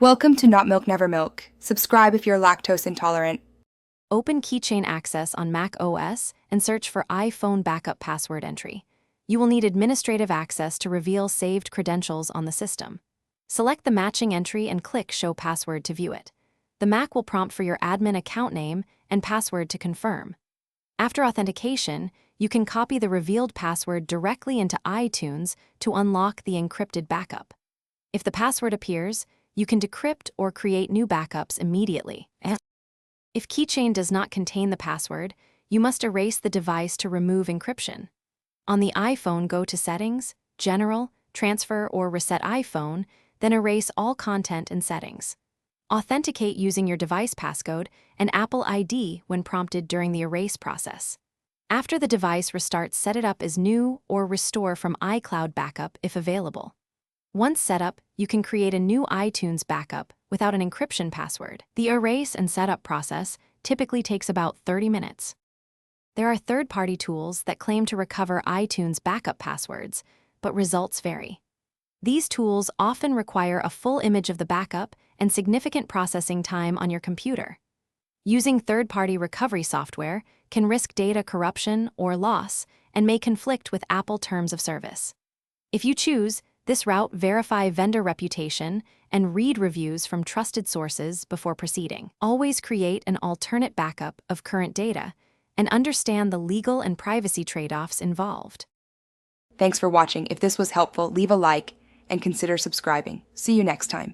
Welcome to Not Milk Never Milk. Subscribe if you're lactose intolerant. Open Keychain Access on Mac OS and search for iPhone Backup Password Entry. You will need administrative access to reveal saved credentials on the system. Select the matching entry and click Show Password to view it. The Mac will prompt for your admin account name and password to confirm. After authentication, you can copy the revealed password directly into iTunes to unlock the encrypted backup. If the password appears, you can decrypt or create new backups immediately. If Keychain does not contain the password, you must erase the device to remove encryption. On the iPhone, go to Settings, General, Transfer or Reset iPhone, then erase all content and settings. Authenticate using your device passcode and Apple ID when prompted during the erase process. After the device restarts, set it up as new or restore from iCloud backup if available. Once set up, you can create a new iTunes backup without an encryption password. The erase and setup process typically takes about 30 minutes. There are third-party tools that claim to recover iTunes backup passwords, but results vary. These tools often require a full image of the backup and significant processing time on your computer. Using third-party recovery software can risk data corruption or loss and may conflict with Apple terms of service. If you choose this route, verify vendor reputation and read reviews from trusted sources before proceeding. Always create an alternate backup of current data and understand the legal and privacy trade-offs involved. Thanks for watching. If this was helpful, leave a like and consider subscribing. See you next time.